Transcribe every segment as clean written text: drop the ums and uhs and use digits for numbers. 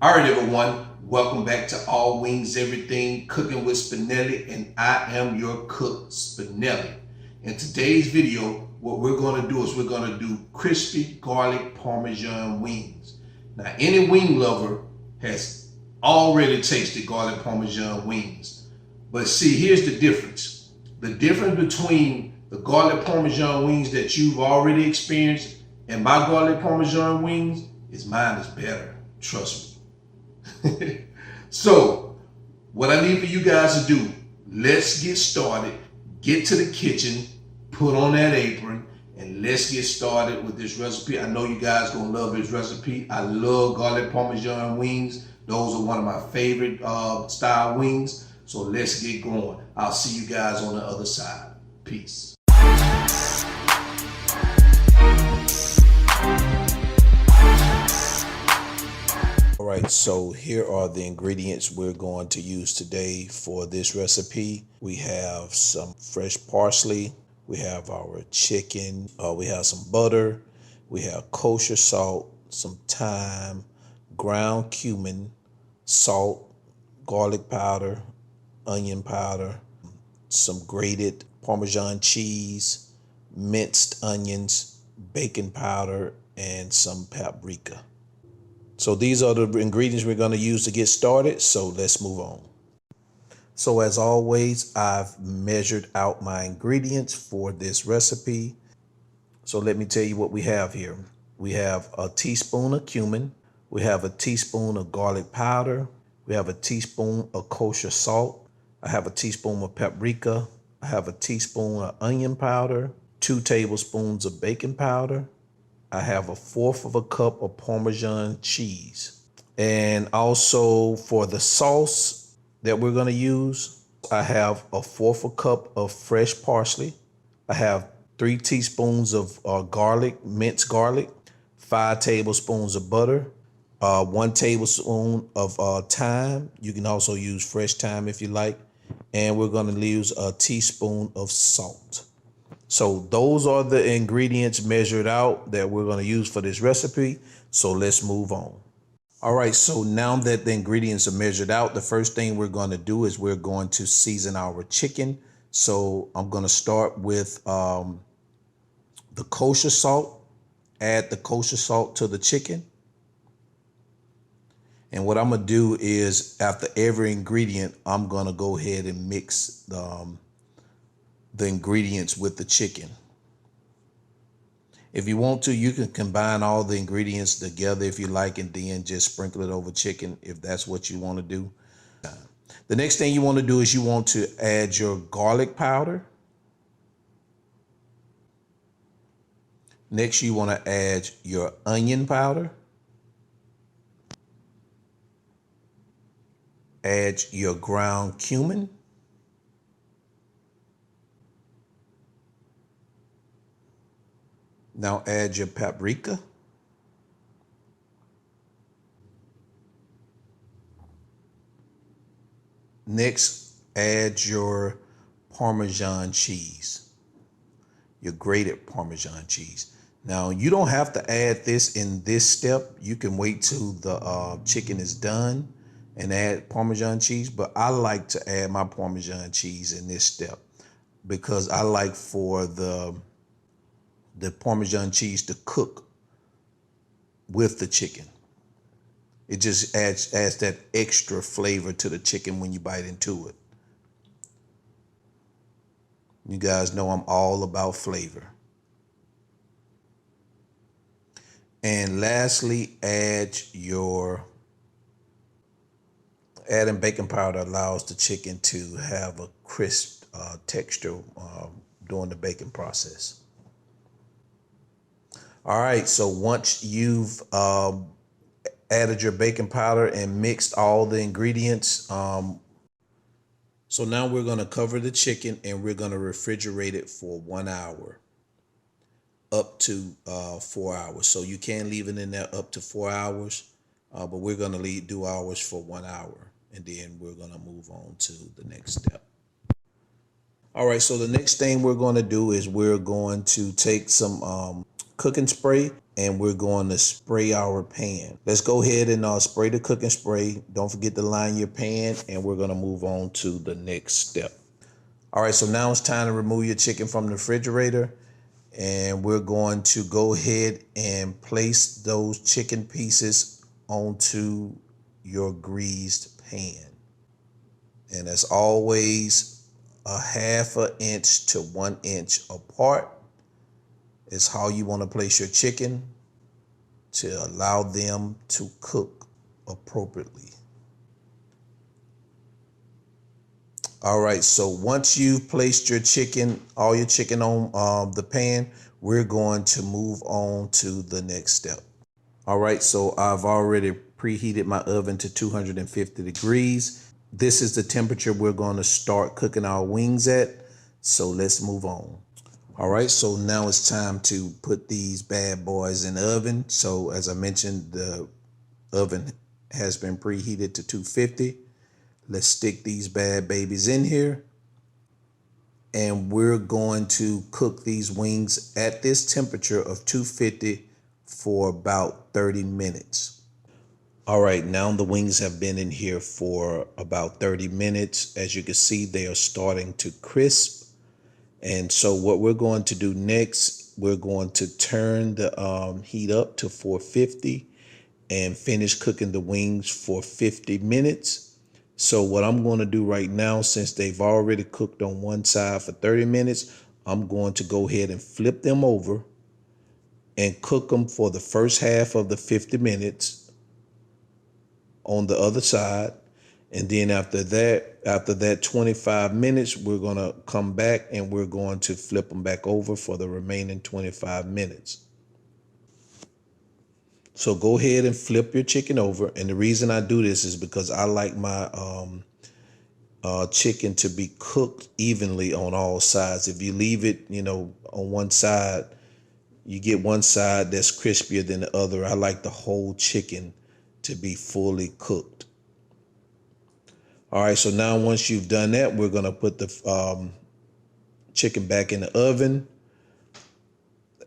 All right, everyone. Welcome back to All Wings Everything Cooking with Spinelli, and I am your cook, Spinelli. In today's video, what we're going to do is we're going to do crispy garlic Parmesan wings. Now, any wing lover has already tasted garlic Parmesan wings. But see, here's the difference. The difference between the garlic Parmesan wings that you've already experienced and my garlic Parmesan wings is mine is better. Trust me. So, what I need for you guys to do, let's get started, get to the kitchen, put on that apron, and let's get started with this recipe. I know you guys gonna love this recipe. I love garlic Parmesan wings. Those are one of my favorite style wings. So let's get going. I'll see you guys on the other side. Peace. All right, so here are the ingredients we're going to use today for this recipe. We have some fresh parsley, we have our chicken, we have some butter, we have kosher salt, some thyme, ground cumin, salt, garlic powder, onion powder, some grated Parmesan cheese, minced onions, baking powder, and some paprika. So these are the ingredients we're going to use to get started. So let's move on. So as always, I've measured out my ingredients for this recipe. So let me tell you what we have here. We have a teaspoon of cumin. We have a teaspoon of garlic powder. We have a teaspoon of kosher salt. I have a teaspoon of paprika. I have a teaspoon of onion powder, 2 tablespoons of baking powder. I have 1/4 cup of Parmesan cheese. And also for the sauce that we're going to use, I have 1/4 cup of fresh parsley. I have 3 teaspoons of garlic, minced garlic, 5 tablespoons of butter, 1 tablespoon of thyme. You can also use fresh thyme if you like. And we're going to use a teaspoon of salt. So those are the ingredients measured out that we're going to use for this recipe. So let's move on. All right, so now that the ingredients are measured out, the first thing we're going to do is we're going to season our chicken. So I'm going to start with the kosher salt. Add the kosher salt to the chicken. And what I'm going to do is after every ingredient, I'm going to go ahead and mix the ingredients with the chicken. If you want to, you can combine all the ingredients together if you like, and then just sprinkle it over chicken if that's what you want to do. The next thing you want to do is you want to add your garlic powder. Next, you want to add your onion powder. Add your ground cumin. Now add your paprika. Next, add your Parmesan cheese, your grated Parmesan cheese. Now, you don't have to add this in this step. You can wait till the chicken is done and add Parmesan cheese, but I like to add my Parmesan cheese in this step because I like for the Parmesan cheese to cook with the chicken. It just adds that extra flavor to the chicken when you bite into it. You guys know I'm all about flavor. And lastly, adding baking powder allows the chicken to have a crisp texture during the baking process. All right, so once you've added your baking powder and mixed all the ingredients, so now we're going to cover the chicken and we're going to refrigerate it for 1 hour, up to 4 hours. So you can leave it in there up to 4 hours, but we're going to do ours for 1 hour, and then we're going to move on to the next step. All right, so the next thing we're going to do is we're going to take some cooking spray and we're going to spray our pan. Let's go ahead and spray the cooking spray. Don't forget to line your pan, and we're gonna move on to the next step. All right, so now it's time to remove your chicken from the refrigerator, and we're going to go ahead and place those chicken pieces onto your greased pan. And as always, a 1/2 inch to 1 inch apart is how you want to place your chicken to allow them to cook appropriately. All right, so once you've placed your chicken, all your chicken on the pan, we're going to move on to the next step. All right, so I've already preheated my oven to 250 degrees. This is the temperature we're going to start cooking our wings at. So let's move on. All right, so now it's time to put these bad boys in the oven. So as I mentioned, the oven has been preheated to 250. Let's stick these bad babies in here. And we're going to cook these wings at this temperature of 250 for about 30 minutes. All right, now the wings have been in here for about 30 minutes. As you can see, they are starting to crisp. And so what we're going to do next, we're going to turn the heat up to 450 and finish cooking the wings for 50 minutes. So what I'm going to do right now, since they've already cooked on one side for 30 minutes, I'm going to go ahead and flip them over and cook them for the first half of the 50 minutes on the other side. And then after that 25 minutes, we're going to come back and we're going to flip them back over for the remaining 25 minutes. So go ahead and flip your chicken over. And the reason I do this is because I like my chicken to be cooked evenly on all sides. If you leave it, on one side, you get one side that's crispier than the other. I like the whole chicken to be fully cooked. All right, so now once you've done that, we're going to put the chicken back in the oven.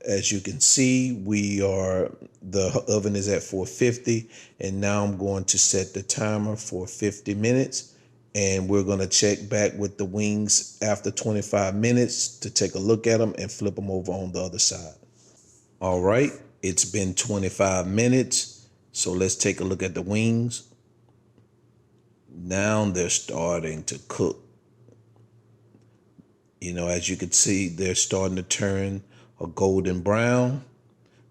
As you can see, the oven is at 450, and now I'm going to set the timer for 50 minutes, and we're going to check back with the wings after 25 minutes to take a look at them and flip them over on the other side. All right, it's been 25 minutes, so let's take a look at the wings. Now they're starting to cook. As you can see, they're starting to turn a golden brown.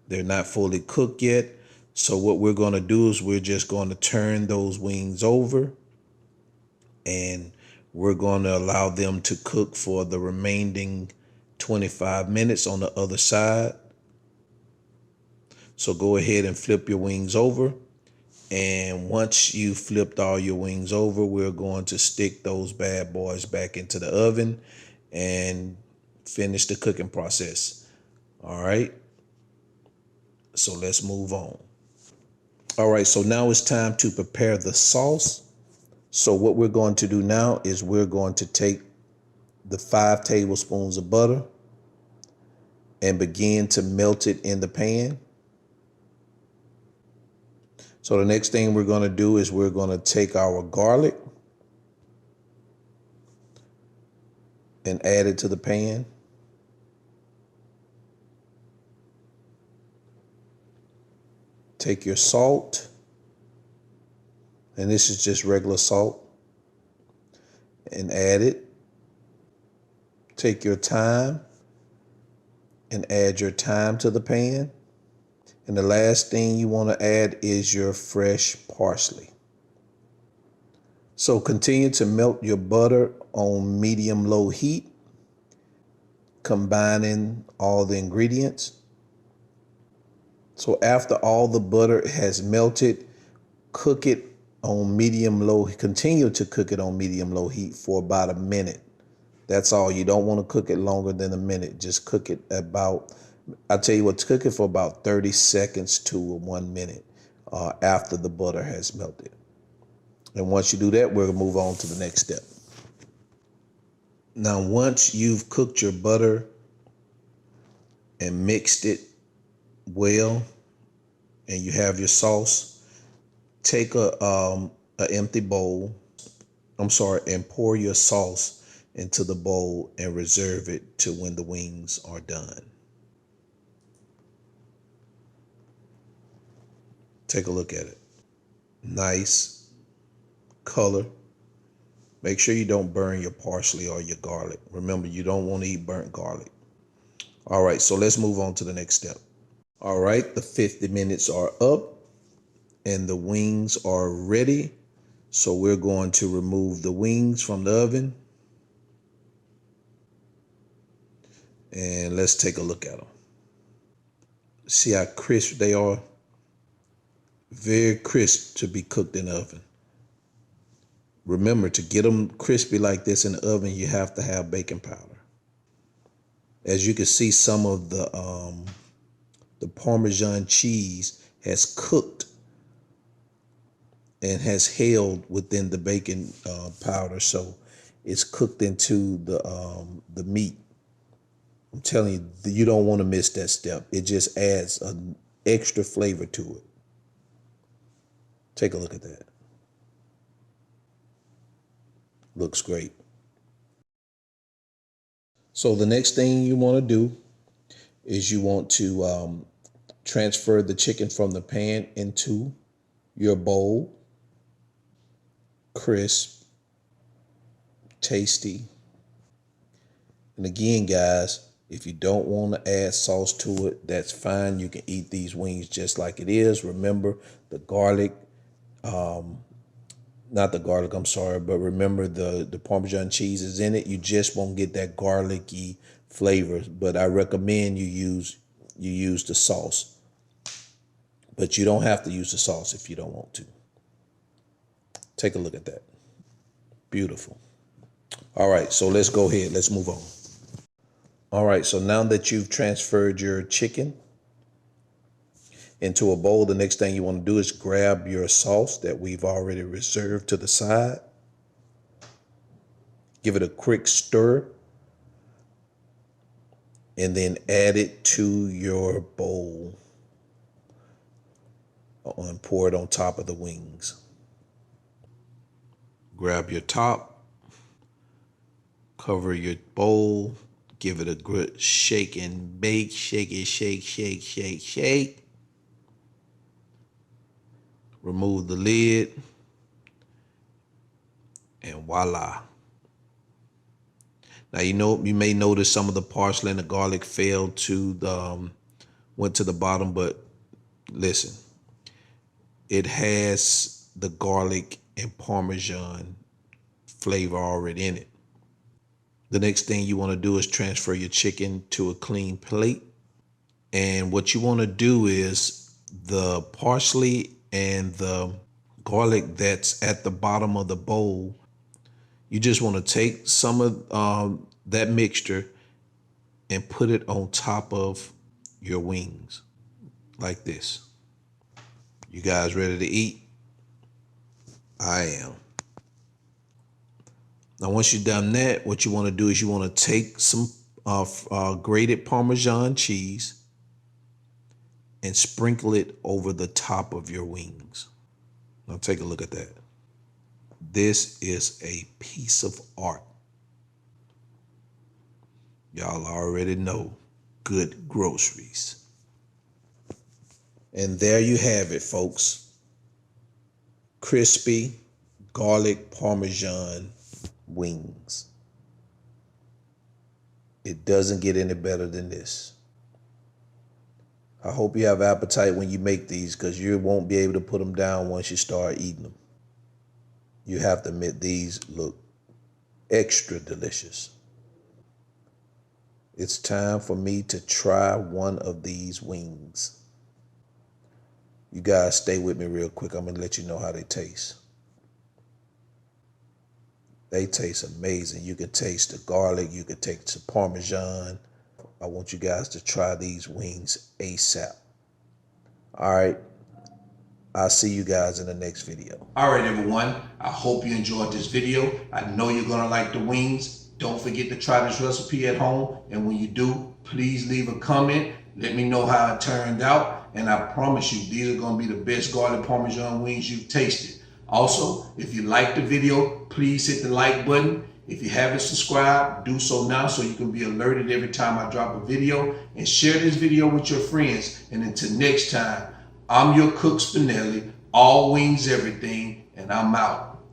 They're not fully cooked yet. So what we're going to do is we're just going to turn those wings over, and we're going to allow them to cook for the remaining 25 minutes on the other side. So go ahead and flip your wings over. And once you flipped all your wings over, we're going to stick those bad boys back into the oven and finish the cooking process. All right. So let's move on. All right. So now it's time to prepare the sauce. So what we're going to do now is we're going to take the 5 tablespoons of butter and begin to melt it in the pan. So the next thing we're going to do is we're going to take our garlic and add it to the pan. Take your salt, and this is just regular salt, and add it. Take your thyme and add your thyme to the pan. And the last thing you want to add is your fresh parsley. So continue to melt your butter on medium-low heat, combining all the ingredients. So after all the butter has melted, cook it on medium-low. Continue to cook it on medium-low heat for about a minute. That's all. You don't want to cook it longer than a minute. Just cook it cook it for about 30 seconds to 1 minute after the butter has melted. And once you do that, we're going to move on to the next step. Now, once you've cooked your butter and mixed it well and you have your sauce, take a empty bowl, and pour your sauce into the bowl and reserve it to when the wings are done. Take a look at it. Nice color. Make sure you don't burn your parsley or your garlic. Remember, you don't want to eat burnt garlic. All right, so let's move on to the next step. All right, the 50 minutes are up and the wings are ready. So we're going to remove the wings from the oven. And let's take a look at them. See how crisp they are? Very crisp to be cooked in the oven. Remember, to get them crispy like this in the oven, you have to have baking powder. As you can see, some of the Parmesan cheese has cooked and has held within the baking powder, so it's cooked into the meat. I'm telling you, you don't want to miss that step. It just adds an extra flavor to it. Take a look at that. Looks great. So the next thing you want to do is you want to transfer the chicken from the pan into your bowl. Crisp, tasty. And again, guys, if you don't want to add sauce to it, that's fine. You can eat these wings just like it is. Remember the garlic, not the garlic, I'm sorry, but remember the Parmesan cheese is in it. You just won't get that garlicky flavor, but I recommend you use the sauce. But you don't have to use the sauce if you don't want to. Take a look at that. Beautiful. All right, so let's go ahead. Let's move on. All right, so now that you've transferred your chicken into a bowl, the next thing you want to do is grab your sauce that we've already reserved to the side. Give it a quick stir and then add it to your bowl and pour it on top of the wings. Grab your top, cover your bowl, give it a good shake and bake, shake it, shake, shake, shake, shake. Remove the lid, and voila. Now, you may notice some of the parsley and the garlic went to the bottom, but listen, it has the garlic and Parmesan flavor already in it. The next thing you want to do is transfer your chicken to a clean plate. And what you want to do is the parsley and the garlic that's at the bottom of the bowl, you just want to take some of that mixture and put it on top of your wings like this. You guys ready to eat? I am. Now, once you've done that, what you want to do is you want to take some grated Parmesan cheese and sprinkle it over the top of your wings. Now take a look at that. This is a piece of art. Y'all already know good groceries. And there you have it, folks. Crispy garlic Parmesan wings. It doesn't get any better than this. I hope you have appetite when you make these, because you won't be able to put them down once you start eating them. You have to admit, these look extra delicious. It's time for me to try one of these wings. You guys stay with me real quick. I'm going to let you know how they taste. They taste amazing. You can taste the garlic. You can taste the Parmesan. I want you guys to try these wings ASAP. All right. I'll see you guys in the next video. All right, everyone. I hope you enjoyed this video. I know you're going to like the wings. Don't forget to try this recipe at home. And when you do, please leave a comment. Let me know how it turned out, and I promise you, these are going to be the best garlic Parmesan wings you've tasted. Also, if you like the video, please hit the like button. If you haven't subscribed, do so now so you can be alerted every time I drop a video, and share this video with your friends. And until next time, I'm your cook Spinelli, all wings everything, and I'm out.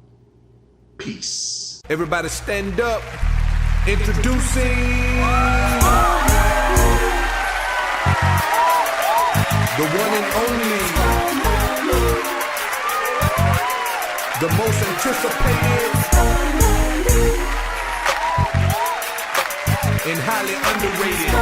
Peace. Everybody stand up. Introducing the one and only, the most anticipated and highly underrated